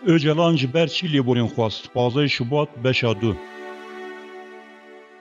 Öcalan ji ber çî lêborên xwast? 15 Şubat beşa du.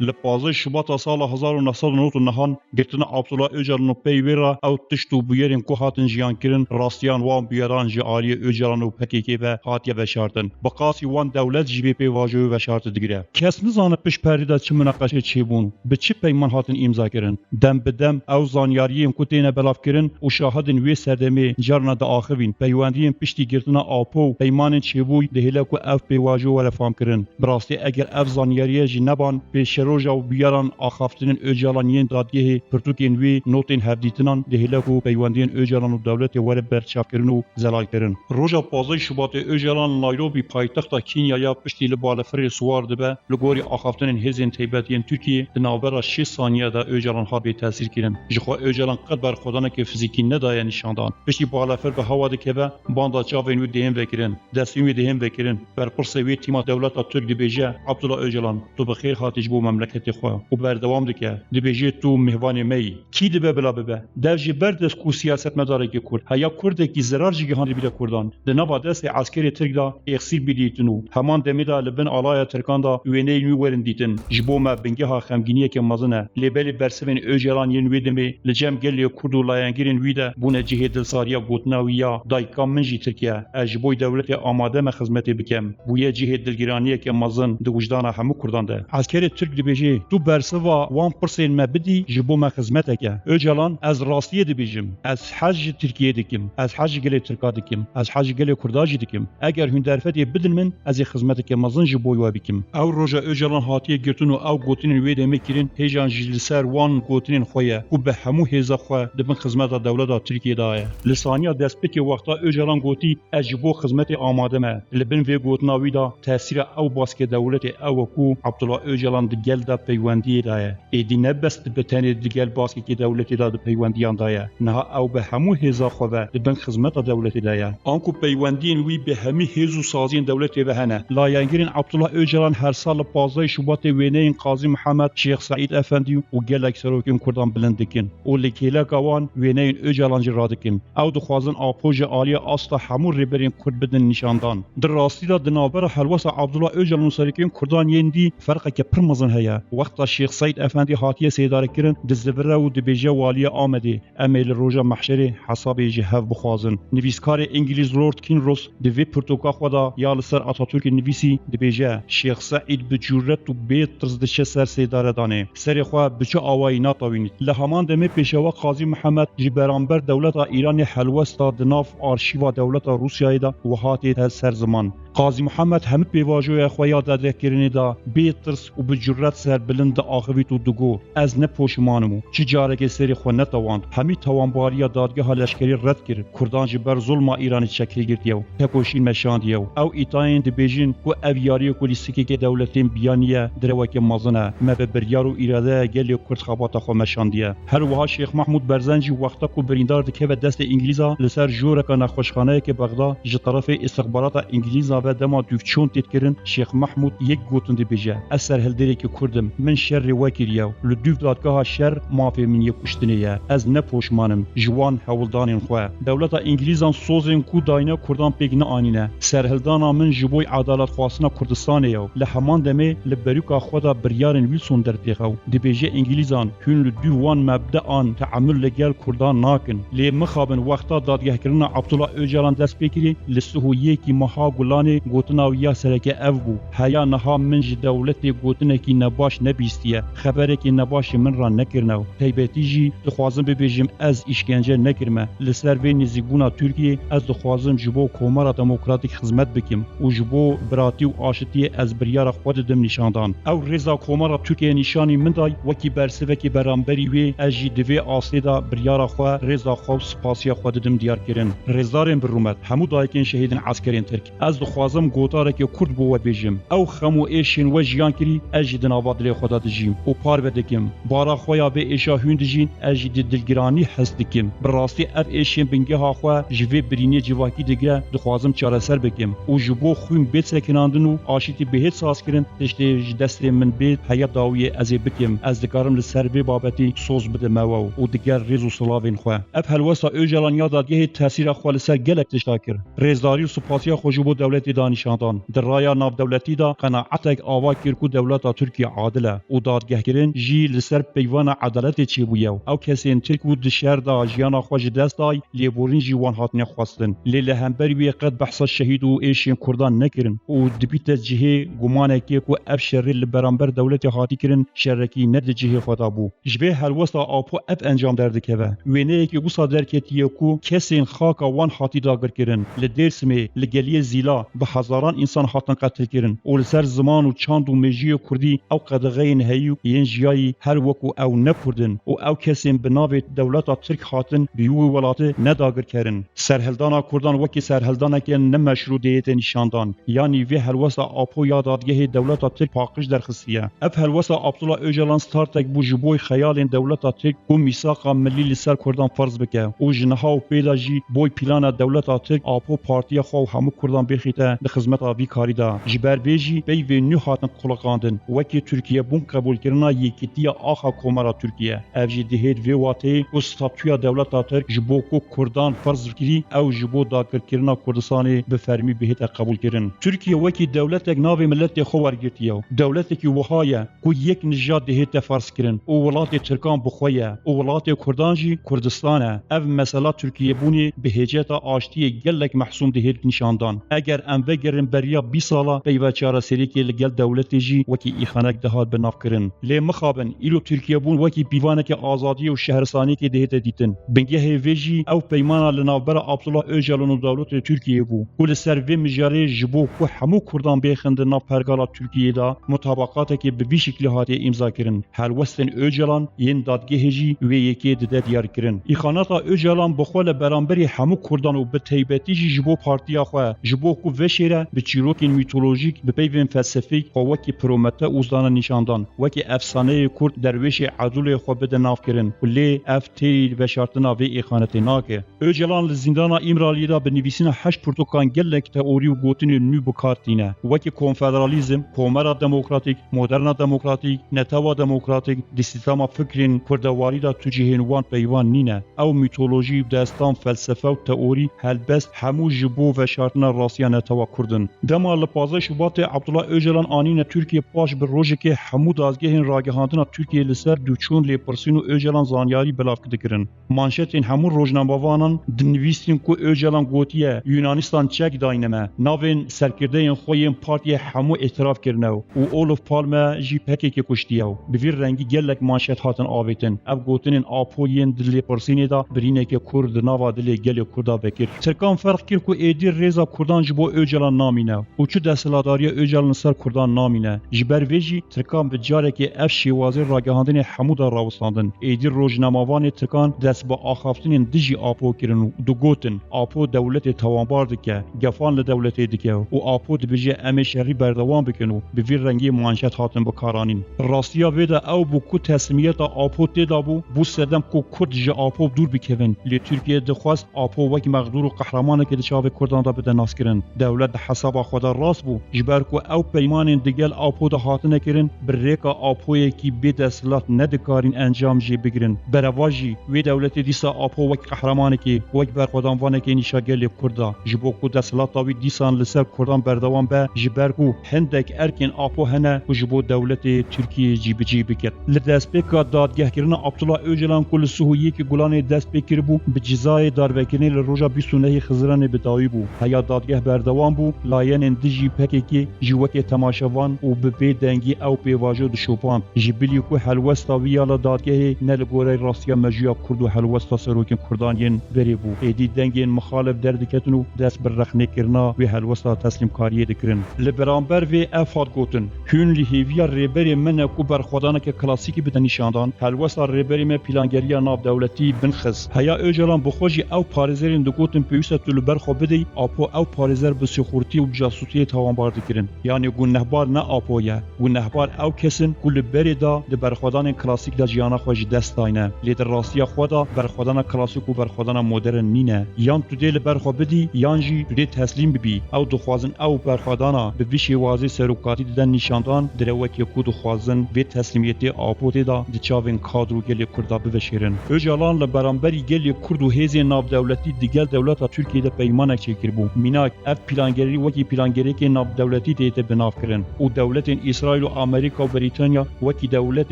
Li 15 Şubat'a sala 1999 girtina Abdullah Öcalan û peyî wê re ew tişt û bûyerên ku hatin jiyankirin rastiyan wan bûyeran ji aliyê Öcalan û PKK ve hatiye veşartin. Bi qasî wan dewlet jî vê pêvajoyê veşartî digire. Kes nizane piştperî de çi münaqeşê çêbûn, bi çi peyman hatin îmzakirin. Dem bi dem ew zanyariyên ku têne belavkirin û şahidên wê serdemê carna diaxivîn. Peywendiyên piştî girtina Apo û peymanên çêbûyî dihêle ku ev pêvajo were famkirin. Bi rastî eger ev zanyariye jî neban pêş roja û biyaran axaftinên Öcalaniyên dadgehê pirtûkên wê notên hevdîtinan dihêle ku peywendiyên Öcalan û dewletê were berçavkirin û zelalkirin. Roja 15 Şubatê Öcalan Nairobi paytexta Kenyaya piştî li balafirê swar dibe li gorî axaftinên hêzên taybetiyên Tirkiyê di navbera 6 saniye de Öcalan hat bê tesîr kirin. Ji xwe Öcalan qet berxwedanekê fizîkî nedaye nîşandan. Piştî balafir bi hewa dikeve banda çavên wê dihên vekirin. Destên wê dihên vekirin. Berpirsê wê tîma dewleta Türk dibêje Abdullah Öcalan tu bi xêr hatî ji bo memleketê xwe û berdewam dike. Dibêje tu mihvanê me yî. Kî dibe bila bibe? Dev jî berdest ku siyasetmedarekî Kurd heya Kurdekî zirar jî gihandî bîle Kurdan. Di nava destê askerê Tirk da eksîr bidîtin û heman demê da li bin alaya Tirkan da wêneyên wî werin dîtin. Ji bo me bingeha xemgîniyekê mezin e. Lêbelê bersivên Öcalaniyên wê demê li cem gelê Kurd û layengirên wî de bûne cihê dilsariya gotina wî ya dayika min jî Tirkiye. Ez ji bo dewletê amade me xizmetê bikim. Bûye cihê dilgiraniyekê mezin di wijdana hemû Kurdan de. Askerê Tirk dibêje tu bersiva wan pirsên me bidî ji bo me xizmeteke. Öcalan ez rastiyê dibêjim. Ez hez ji Tirkiyê dikim. Ez hez ji gelê Tirka dikim. Ez hez ji gelê Kurda jî dikim. Eger hûn derfetê bidin min ez ê xizmeteke mezin ji bo we bikim. Ew roja Öcalan hatiye girtin û ew gotinên wê demê kirin hêjan jî li ser wan gotinên xwe ye ku bi hemû hêza xwe dibin xizmeta dewleta Tirkiyê da ye. Li saniya destpêkê wexta Öcalan gotî ez ji bo xizmetê amade me. Li bin vê gotina wî da tesîra ew baskê dewletê ew ku Abdullah Öcalan di gel da peywendiyê da ye. Êdî ne bes dibe tenê di gel baskekê dewletê da di peywendiyan da ye. Niha ew bi hemû hêza xwe ve dibin xizmeta dewletê da ye. An ku peywendiyên wî bi hemî hêz û saziyên dewletê ve hene. Layengirên Abdullah Öcalan her sal li 15 Şubatê wêneyên Qazî Mihemed Şeyx Saîd Efendî û gelek serokên Kurdan bilind dikin. û li kêleka wan wêneyên Öcalan jî radikin. Ew dixwazin Apo ji aliyê asta hemû rêberên Kurd bidin nîşandan. Di rastî da di navbera helwesta Abdullah Öcalan û serokên Kurdan yên dî ferqeke pir mezin heye. Wexta Şeyx Saîd Efendî hatiye sêdarekirin di zivire û dibêje waliyê Amedê em ê li roja mehşerê hesabê jî hev bixwazin. Nivîskarê İngiliz Lord Kinross di vê pirtûka xwe da ya li ser Atatürkê nivîsî dibêje Şeyx Saîd bi cüret û bê tirz diçe ser sêdaredanê. Serê xwe bi çi awayî natawînît. Li heman demê pêşewa Qazî Mihemed ji beramber dewleta Îranê helwesta di nav arşîva dewleta Rûsyayê da û hatê te ser ziman. Qazî Mihemed hemû pêvajoya xwe ya derdekirinê da bê tirs û bi cüret ser bilind di axivît û digot ez ne poşimanim û çi carekê serê xwe netewand. Hemî tewanbariya dadgeha leşkerî red kir. Kurdan ji ber zulma Îranê çekî girtiye û tekoşîn meşandiye û ew îtayên dibêjin ku ev yariyê kulîstikekê dewletên biyaniye direweke mezin e. Me bi biryar û îradeya gelê Kurd xebata xwe meşandiye. Her wiha Şeyx Mahmud Berzen jî wexta ku birîndar dikeve destê İngilîza li ser joreka nexweşxaneyekê Bexda ji tarafê îstixbarata İngilîza ve dema dûvçûn têtkirin Şeyx Mahmud yek gotin dibêje ez serhilderekî Kurdim min şerrê we kiriye û li dûv dadgeha şer mafê min yê kuştinê ye. Ez ne poşmanim ji wan hewildanên xwe. Dewleta İngilîzan sozên ku dayine Kurdan pêk neanîne. Serhildana min ji bo adaletxwastina Kurdistanê ye û li heman demê li berûka xwe da biryarên Wilson dertêxe û dibêje İngilîzan hûn li dû wan mebdean teamül li gel Kurdan nakin. Lê mixabin wexta dadgehkirina Abdullah Öcalan dest pê kirî li Sihûyiyekî Meha Gulanê gotina wî ya sereke ev bû. Heya niha min ji dewletê gotinekî nebaş nebîstiye. Xeberekî nebaşê min ra nekirine û taybetî jî dixwazim bibêjim ez îşkence nekirme. Li ser vê nêzîkbûna Tirkiyê ez dixwazim ji bo komara demokratîk xizmet bikim û ji bo biratî û aşitiyê ez biryara xwe didim nîşandan. Ew rêza komara Tirkiyê nîşanî min day wekî bersivekî beramberî wê ez jî di vê asê da biryara xwe rêza xwe û spasiya xwe didim diyar kirin. Rêzdarên bi rûmet hemû dayikên şehîdên askerên Tirk ez dixwazim gotarekê Kurd bo we bêjim. Ew xem û êşên we jiyan kirî ez jî di nava dilê xwe da dijîm û parve dikim. Bara xwe ya vê êşa hûn dijîn ez jî di dilgiranî hes dikim. Bi rastî ev êşên bingeha xwe ji vê birîniyê civakî digire dixwazim çareser bikim û ji bo xwîn bêt sekinandin û aşîtî bêhêt sazkirin tiştê ji destê min bêt heya dawiyê ez ê bikim. Ez dikarim li ser vê babetî soz bidim ew û diger rêz û silavên xwe. Ev helwesta Öcalan ya dadgehê tesîra xwe li ser gelek tişta kir. Rêzdarî û spasiya xwe ji bo dewletê دولتی دا نشاندان در رایا ناف دولتی دا قناعتک آوا کرکو دولتا ترکیه عادله و دادگه کرن جی لسر پیوان عدالت چی بویو او کسین ترکو دشهر دا جیانا خوش دست دای لیبورین جیوان هاتنه خواستن لیله همبری وی قد بحث شهید و ایشین کردان نکرن و دبیت جهه گمانه که کو اف شر لبرانبر دولت هاتی کرن شرکی ند جهه خدا بو جبه هلوسا آپو اف انجام درده و وینه که گوسا درکتیه کو کسین خاکا وان هاتی داگر کرن لدرسمه لگلی زیلا به هزاران انسان هاتن قتل کرن و لسر زمان و چاند و مجی کردی او قدغین هیو ین جیایی هر وکو او نکردن و او کسین بناوی دولتا ترک هاتن بیو ولاته نداگر کرن سرهلدانا کردان وکی سرهلدانا که نمشروعیت نشاندان یعنی وی هلوسا آپو یا دادگه دولتا ترک پاقش درخصیه اف هلوسا عبدالله اوجلان ستارتک بو جبوی خیال دولتا ترک و میثاق ملی لسر کردان فرض بکه و جنها و پیدا جی بوی پلان دولتا ترک آپو پارتیا خو همو کردان بخیته به خدمت وی کاری دا جبر بیجی بی و نو هاتن قلقاندن وکی ترکیه بون قبول کرنا یکیتی آخا کومارا ترکیه افجی دهید وی واته و ستاتویا دولتا ترک جبو کو کردان فرض کری او جبو داگر کرنا کردستان به فرمی بهت قبول کرن ترکیه وکی دولت ناو ملت خو ورگرتیو دولت کی وهایا کو یک نژاد دهت فرض کرن او ولات ترکان بخویا او ولات کردان جی کردستان اف مثلا ترکیه بونی بهجت آشتی گلک محسوم دهت نشاندان اگر ام وگرن بریا 20 سالا پیو چاره سری کی لگل دولت جی وکی ایخانک دهات بناف کرن لی مخابن ایلو ترکیه بون وکی پیوانه که آزادی و شهرستانی کی دهت دیتن بنگه هیویجی او پیمانا لناوبر عبدالله اوجلان و دولت ترکیه بو کل سر و مجاری جبو کو همو کردان بخند ناف پرگالا ترکیه دا مطابقات که به وی شکل هاتی امضا کرن هر وستن اوجلان ین دادگه جی و یکی دده دیار کرن ایخاناتا اوجلان بخول برانبری همو کردان و به تیبتی جبو پارتیا خو جبو کو وشیره به چیروکین میتولوژیک به پیوین فلسفیک خو وکی پرومته اوزدان نشاندان وکی افسانه کرد درویش عدول خو بده ناف کرن کلی اف تی و شرطنا و ایخانتی ناکه اوجلان لزندانا امرالی دا به نویسین 8 پرتوکان گلک تئوری و گوتن نو بکارتینه وکی کنفدرالیزم کومرا دموکراتیک مدرنا دموکراتیک نتاوا دموکراتیک دیستاما فکرین کردواری دا توجیهن وان پیوان نینه او میتولوژی داستان فلسفه و تئوری هلبست همو جبو و شرطنا راسیا نتاوا کردن دما لپازه شبات عبدالله اوجلان آنین ترکیه پاش به روژه که همو دازگهن راگهاندنا ترکیه لسر دوچون لیپرسین و اوجلان زانیاری بلاف کدکرن مانشتین همو روزنامه‌وانان دنویسین کو اوجلان گوتیه یونانستان چک داینمه ناوین سرکرده خویم پارتی همو اعتراف کرنه و اولف پالمه جی پکی که کشتیه به ویر رنگی گلک مانشت هاتن آویتن اب گوتنین آپوین دلی پرسینه دا برینه که کرد ناوا دلی گل کردا بکر ترکان فرق کر کو ایدی رضا کردان جبو اوجلان نامینه و چو دستلاداری اوجلان سر کردان نامینه جبر ویجی ترکان به جاره که اف شیوازی راگهاندن همو دا راوستاندن ایدی روزنامه‌وان ترکان دست با آخافتنین دجی آپو کرن و دو گوتن آپو دولت توانبار دکه گفان لدولت دکه و آپو دبیجه ام شهری بردوام بکنو به ویر رنگی مانشت هاتن بکارانین راستیا ویدا او بو کو تسمیت آپو تدا بو سردم کو کرد ج آپو دور بکوین لی ترکیه دخواست آپو وک مغدور و قهرمان که دچاو کردان دا بده ناس کرن دولت حساب خدا راست بو جبر کو او پیمان دگل آپو دا هاتن کرن بریکا آپو کی به دسلات ندکارین انجام جی بگیرن برواجی وی دولت دیسا آپو وک قهرمان کی وک بر خدان وانه کی نشاگل کردا جبو کو دسلات وی دیسان لسر کردان بردوام به جبر کو هندک ارکن آپو هنه و جبو دولت ترکیه جی بکت لدست بکا دادگه کرن عبدالله اوجلان کل سهویی که گلان دست بکر بو به جزای داروکنی لروجا 29 خزران بدایی بو هیا دادگه بردوام بو لاین دجی پکی کی جوک تماشاوان و به دنگی او پیواجو دشوپان جبلی کو حلوستا ویالا دادگه نلگوره راسیا مجیا کرد و حلوستا سروکن کردانین بری بو ایدی دنگین مخالف دردکتنو دست بر رخنه کرنا و حلوستا تسلیم کاریه دکرن لبرانبر و افاد گوتن هون لهیویا ریبری من کو بر خدانه که کلاسیکی بدن نشاندان حلوستا ریبری me plangerîya navdewletî binxis. Heya Öcalan bi xwe jî ew parêzerên digotin pêwîst tu li ber xwe bidî, apo ew parêzer bi sîxurtî û casûtiyê tawanbar dikirin. Yani gunehbar ne apo ye. Gunehbar ew kesin ku li berê da di berxwedanên klasîk da jiyana xwe jî dest dayne. Lê di rastiya xwe da berxwedana klasîk û berxwedana modern nîne. Yan tu dê li ber xwe bidî, yan jî tu dê teslîm bibî. Ew dixwazin ew berxwedana bi vî şêwazê serokatî didin nîşandan, direwekê ku dixwazin vê teslîmiyetê apotê da di çavên kadr û gelê Kurda biveşêrin. Öcalan li beramberî gelê Kurd û hêzên navdewletî digel dewleta Tirkiyeyê de peymanek çêkiribû. Mînak ev پلانگری وکی پلانگری که ناب دولتی دیت بناف کرن و دولت اسرائیل و آمریکا و بریتانیا وکی دولت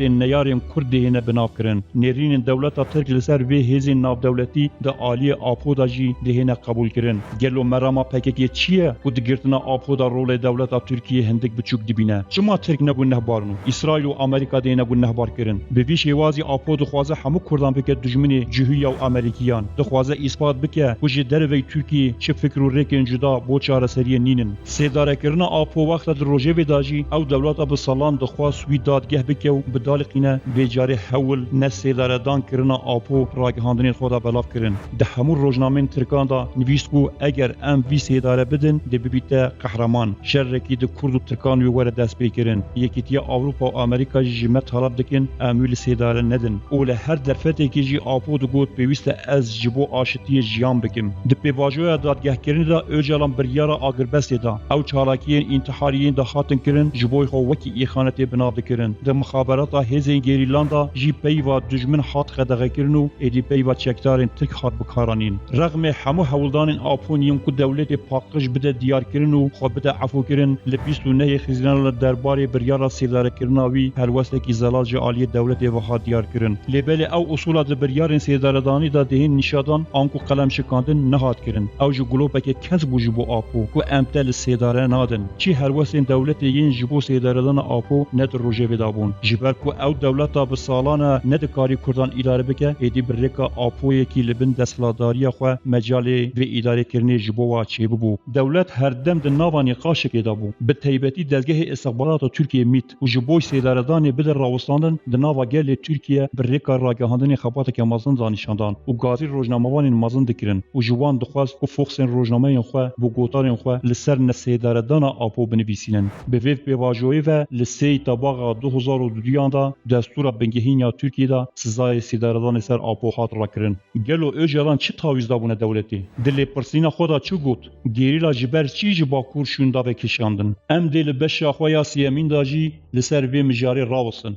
نیارین کردی نه بناف کرن نرین دولت ترک لسر وی هزی ناب دولتی د عالی آپودا جی دهنه قبول کرن گلو مرام پککی چیه و دگرتنا آپودا رول دولت ترکیه هندک بچوک دبینه چما ترک نبون نهبارنو اسرائیل و آمریکا دینه بون نهبار کرن به ویش وازی آپود خوازه همو کردان بک دجمنی جهویا و امریکیان دخوازه اثبات بک وجه دروی ترکی چه فکر و ریکن جدا بو چاره سری نینن سیداره کرنا آپو وقت در روجه وداجی او دولت اب سالان دخواز سوی دادگه بک و بدالقینه بیجاره حول نه سیداره دان کرنا آپو راگهاندنی خدا بلاف کرن ده همو روزنامه ترکان دا نویست کو اگر ام وی سیداره بدن ده ببیته قهرمان شرکی ده کرد و ترکان وی ور دست بیکرن یکیتیا اروپا و امریکا جمع طلب دکن امویل سیداره ندن اول هر درفته که جی آپو دو گوت پیوسته از جبو آشتی جیان بکم ده پیواجوی دادگه کرن دا اوجالان بریارا آگربسته دا او چالاکیین انتحاریین دا خاتن کرن جبوی خو وکی ایخانتی بناب دکرن ده مخابرات هزین گیریلان دا جی پیوا دجمن حات خدغه کرنو ایدی پیوا چکتارین تک خات بکارانین رغم همو حولدان آپونیم که دولت پاکش بده دیار کرنو خو بده عفو کرن لبیست و نه خزینان درباره بریارا سیداره کرناوی هر وسته کی زلاج عالی دولت وها دیار کرن لبل او اصول د بریارن سیداردانی دا دهین نشادان آنکو قلم شکاندن نهاد کرن او جو گلوبک کس بوجبو آپو کو امتل سیداره نادن چی هر وسته دولت یین جبو سیداردان آپو ند روجه بدابون جبر کو او دولت تا به سالانه ند کاری کردان اداره بکه ایدی برکا آپو یکی لبن دستلاداری خو مجال و اداره کرنی جبو وا چی بو دولت هر دم د ناوانی قاش کې دابو به تیبتی دزگاه استخبارات ترکیه میت و جبوی سیداردان بده راوستاندن د ناوا گل ترکیه برکا راگهاندن خبات که مازن دانشاندان و گازی روزنامه‌وان مازن دکرن و جوان دخواست کو فوکسن روزنامه خو بو گوتارن خو لسر نسیداردان آپو بنویسینن به ویف به واژوی و لسی تاباغ 2002 دا دستور بنگهینیا ترکیه دا سزای سیداردان سر آپو خاطر کرن گلو اوجلان چی تاویز دابونه دولتی دل پرسینا خدا چو گوت گیریلا جبر چی باکور شوندا و کشاندن ام دل بشا خویا سیمین داجی لسر وی مجاری راوسن